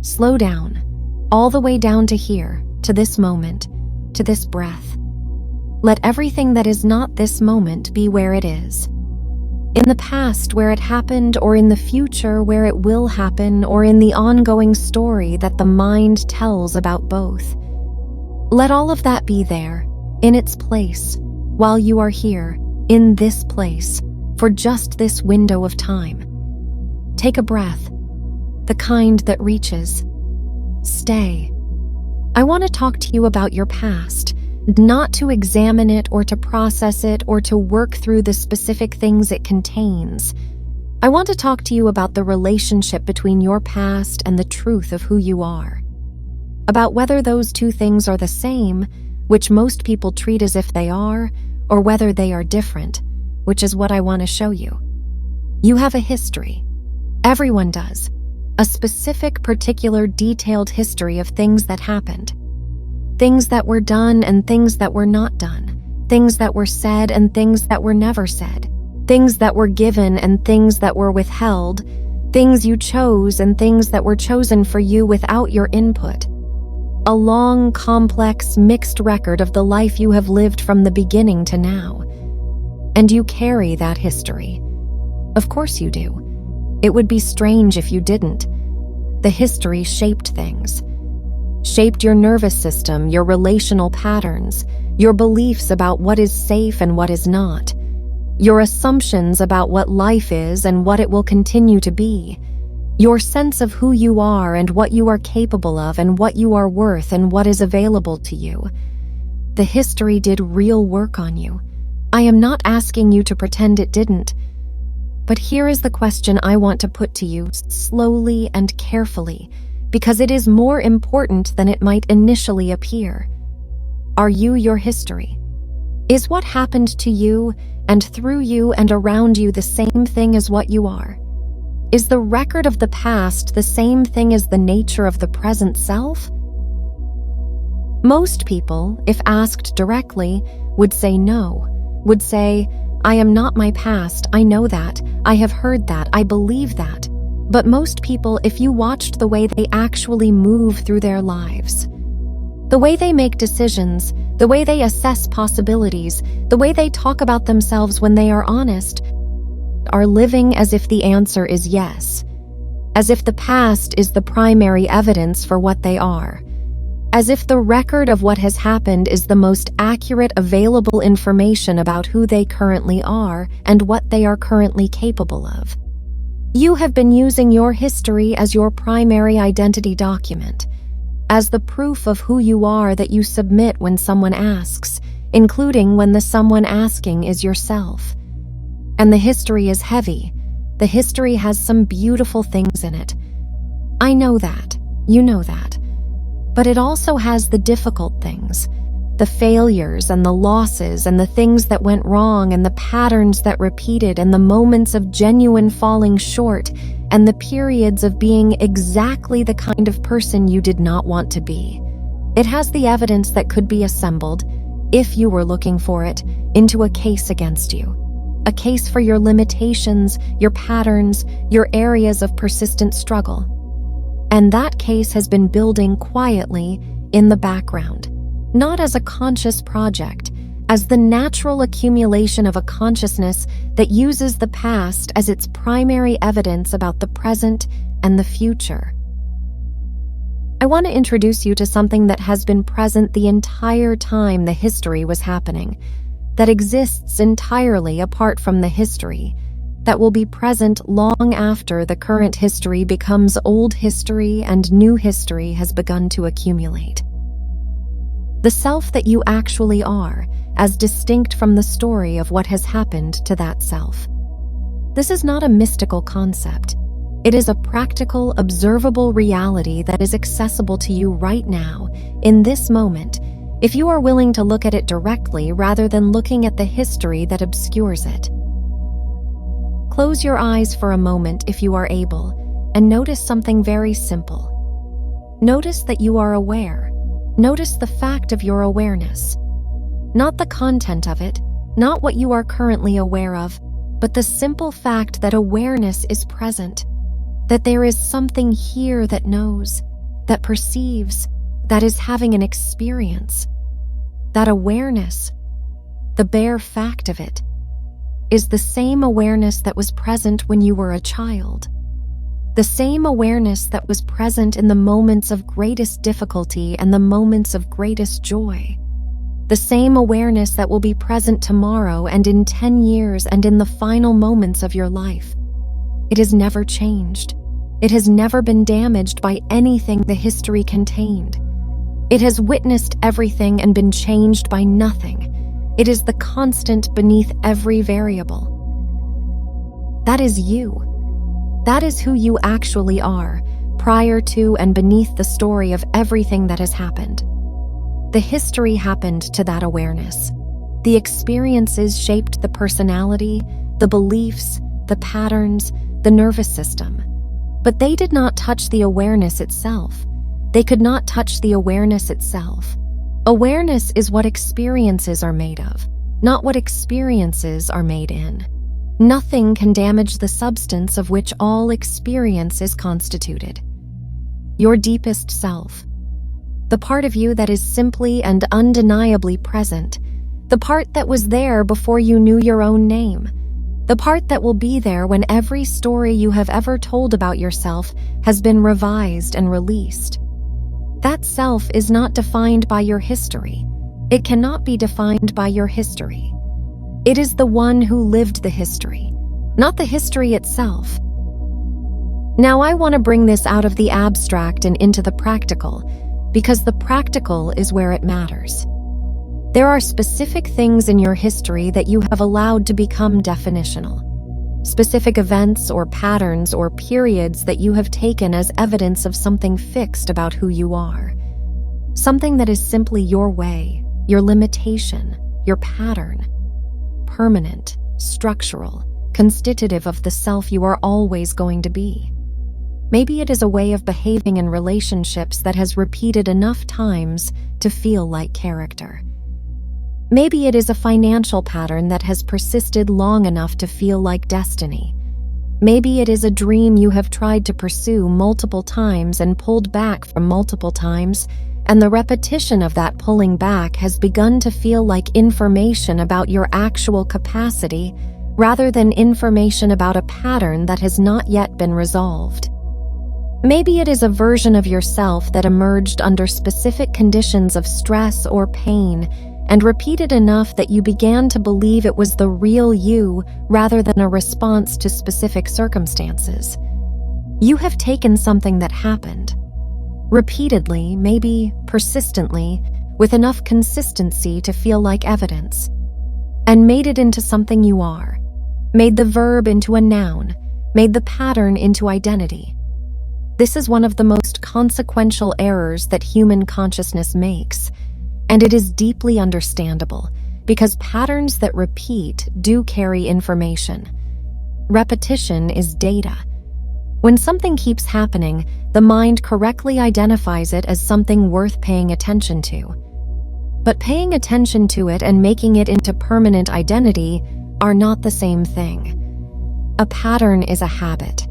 Slow down, all the way down to here, to this moment, to this breath. Let everything that is not this moment be where it is. In the past where it happened, or in the future where it will happen, or in the ongoing story that the mind tells about both. Let all of that be there, in its place, while you are here, in this place, for just this window of time. Take a breath, the kind that reaches. Stay. I want to talk to you about your past, not to examine it or to process it or to work through the specific things it contains. I want to talk to you about the relationship between your past and the truth of who you are. About whether those two things are the same, which most people treat as if they are, or whether they are different, which is what I want to show you. You have a history. Everyone does. A specific, particular, detailed history of things that happened. Things that were done and things that were not done. Things that were said and things that were never said. Things that were given and things that were withheld. Things you chose and things that were chosen for you without your input. A long, complex, mixed record of the life you have lived from the beginning to now. And you carry that history. Of course you do. It would be strange if you didn't. The history shaped things. Shaped your nervous system, your relational patterns, your beliefs about what is safe and what is not, your assumptions about what life is and what it will continue to be, your sense of who you are and what you are capable of and what you are worth and what is available to you. The history did real work on you. I am not asking you to pretend it didn't. But here is the question I want to put to you slowly and carefully, because it is more important than it might initially appear. Are you your history? Is what happened to you and through you and around you the same thing as what you are? Is the record of the past the same thing as the nature of the present self? Most people, if asked directly, would say no, would say, I am not my past, I know that, I have heard that, I believe that. But most people, if you watched the way they actually move through their lives, the way they make decisions, the way they assess possibilities, the way they talk about themselves when they are honest, are living as if the answer is yes, as if the past is the primary evidence for what they are, as if the record of what has happened is the most accurate available information about who they currently are and what they are currently capable of. You have been using your history as your primary identity document, as the proof of who you are that you submit when someone asks, including when the someone asking is yourself. And the history is heavy. The history has some beautiful things in it. I know that. You know that. But it also has the difficult things, the failures and the losses and the things that went wrong and the patterns that repeated and the moments of genuine falling short and the periods of being exactly the kind of person you did not want to be. It has the evidence that could be assembled, if you were looking for it, into a case against you. A case for your limitations, your patterns, your areas of persistent struggle. And that case has been building quietly in the background, not as a conscious project, as the natural accumulation of a consciousness that uses the past as its primary evidence about the present and the future. I want to introduce you to something that has been present the entire time the history was happening, that exists entirely apart from the history, that will be present long after the current history becomes old history and new history has begun to accumulate. The self that you actually are, as distinct from the story of what has happened to that self. This is not a mystical concept. It is a practical, observable reality that is accessible to you right now, in this moment, if you are willing to look at it directly rather than looking at the history that obscures it. Close your eyes for a moment if you are able, and notice something very simple. Notice that you are aware. Notice the fact of your awareness. Not the content of it, not what you are currently aware of, but the simple fact that awareness is present. that there is something here that knows, that perceives, that is having an experience. That awareness, the bare fact of it, is the same awareness that was present when you were a child. The same awareness that was present in the moments of greatest difficulty and the moments of greatest joy. The same awareness that will be present tomorrow and in 10 years and in the final moments of your life. It has never changed. It has never been damaged by anything the history contained. It has witnessed everything and been changed by nothing. It is the constant beneath every variable. That is you. That is who you actually are, prior to and beneath the story of everything that has happened. The history happened to that awareness. The experiences shaped the personality, the beliefs, the patterns, the nervous system. But they did not touch the awareness itself. They could not touch the awareness itself. Awareness is what experiences are made of, not what experiences are made in. Nothing can damage the substance of which all experience is constituted. Your deepest self. The part of you that is simply and undeniably present. The part that was there before you knew your own name. The part that will be there when every story you have ever told about yourself has been revised and released. That self is not defined by your history. It cannot be defined by your history. It is the one who lived the history, not the history itself. Now I want to bring this out of the abstract and into the practical, because the practical is where it matters. There are specific things in your history that you have allowed to become definitional. Specific events or patterns or periods that you have taken as evidence of something fixed about who you are. Something that is simply your way, your limitation, your pattern. Permanent, structural, constitutive of the self you are always going to be. Maybe it is a way of behaving in relationships that has repeated enough times to feel like character. Maybe it is a financial pattern that has persisted long enough to feel like destiny. Maybe it is a dream you have tried to pursue multiple times and pulled back from multiple times, and the repetition of that pulling back has begun to feel like information about your actual capacity rather than information about a pattern that has not yet been resolved. Maybe it is a version of yourself that emerged under specific conditions of stress or pain and repeated enough that you began to believe it was the real you rather than a response to specific circumstances. You have taken something that happened, repeatedly, maybe persistently, with enough consistency to feel like evidence, and made it into something you are, made the verb into a noun, made the pattern into identity. This is one of the most consequential errors that human consciousness makes, and it is deeply understandable, because patterns that repeat do carry information. Repetition is data. When something keeps happening, the mind correctly identifies it as something worth paying attention to. But paying attention to it and making it into permanent identity are not the same thing. A pattern is a habit.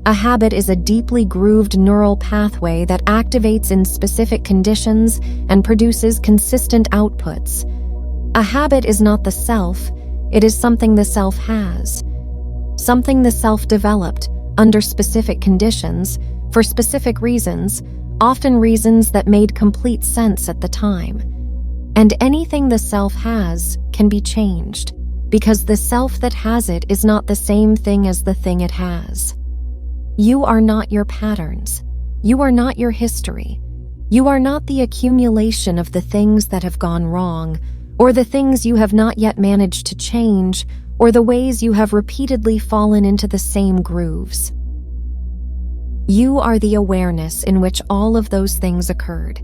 A habit is a deeply grooved neural pathway that activates in specific conditions and produces consistent outputs. A habit is not the self, it is something the self has. Something the self developed, under specific conditions, for specific reasons, often reasons that made complete sense at the time. And anything the self has can be changed, because the self that has it is not the same thing as the thing it has. You are not your patterns. You are not your history. You are not the accumulation of the things that have gone wrong, or the things you have not yet managed to change, or the ways you have repeatedly fallen into the same grooves. You are the awareness in which all of those things occurred,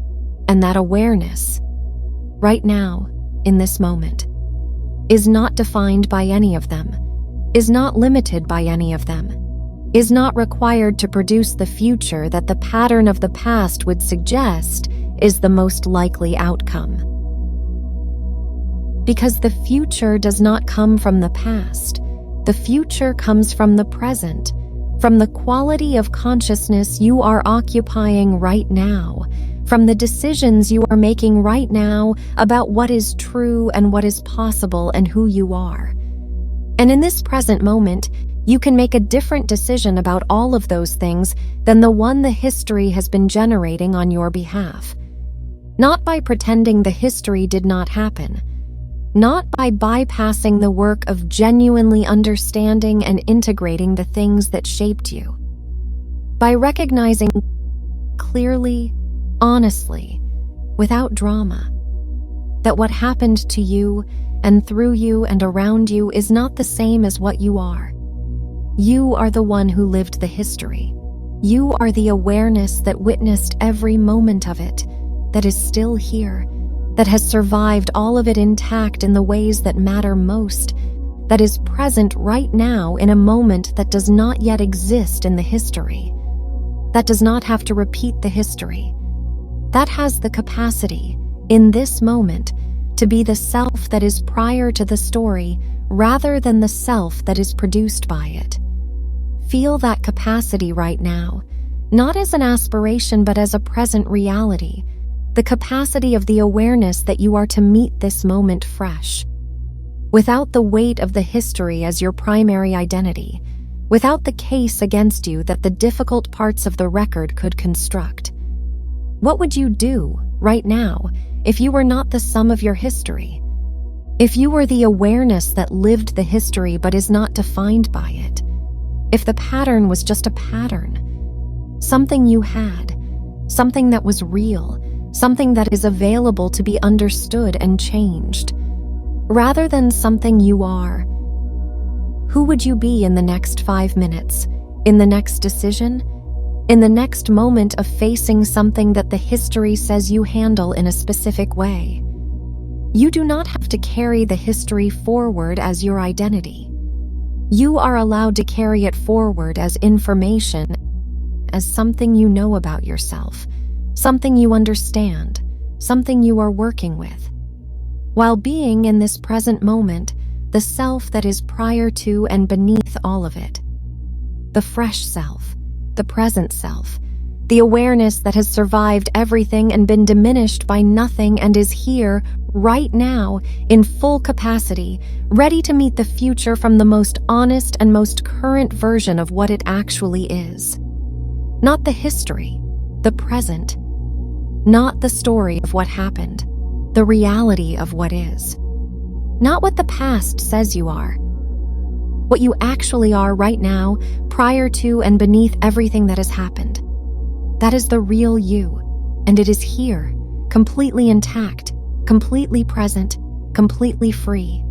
and that awareness, right now, in this moment, is not defined by any of them, is not limited by any of them, is not required to produce the future that the pattern of the past would suggest is the most likely outcome. Because the future does not come from the past, the future comes from the present, from the quality of consciousness you are occupying right now, from the decisions you are making right now about what is true and what is possible and who you are. And in this present moment, you can make a different decision about all of those things than the one the history has been generating on your behalf. Not by pretending the history did not happen, not by bypassing the work of genuinely understanding and integrating the things that shaped you. By recognizing clearly, honestly, without drama, that what happened to you and through you and around you is not the same as what you are. You are the one who lived the history. You are the awareness that witnessed every moment of it, that is still here, that has survived all of it intact in the ways that matter most, that is present right now in a moment that does not yet exist in the history, that does not have to repeat the history, that has the capacity, in this moment, to be the self that is prior to the story rather than the self that is produced by it. Feel that capacity right now, not as an aspiration but as a present reality, the capacity of the awareness that you are to meet this moment fresh. Without the weight of the history as your primary identity, without the case against you that the difficult parts of the record could construct. What would you do, right now, if you were not the sum of your history? If you were the awareness that lived the history but is not defined by it? If the pattern was just a pattern? Something you had, something that was real, something that is available to be understood and changed, rather than something you are. Who would you be in the next 5 minutes, in the next decision, in the next moment of facing something that the history says you handle in a specific way? You do not have to carry the history forward as your identity. You are allowed to carry it forward as information, as something you know about yourself, something you understand, something you are working with. While being in this present moment, the self that is prior to and beneath all of it. The fresh self, the present self, the awareness that has survived everything and been diminished by nothing and is here, right now, in full capacity, ready to meet the future from the most honest and most current version of what it actually is. Not the history, the present. Not the story of what happened, the reality of what is. Not what the past says you are. What you actually are right now, prior to and beneath everything that has happened. That is the real you, and it is here, completely intact, completely present, completely free.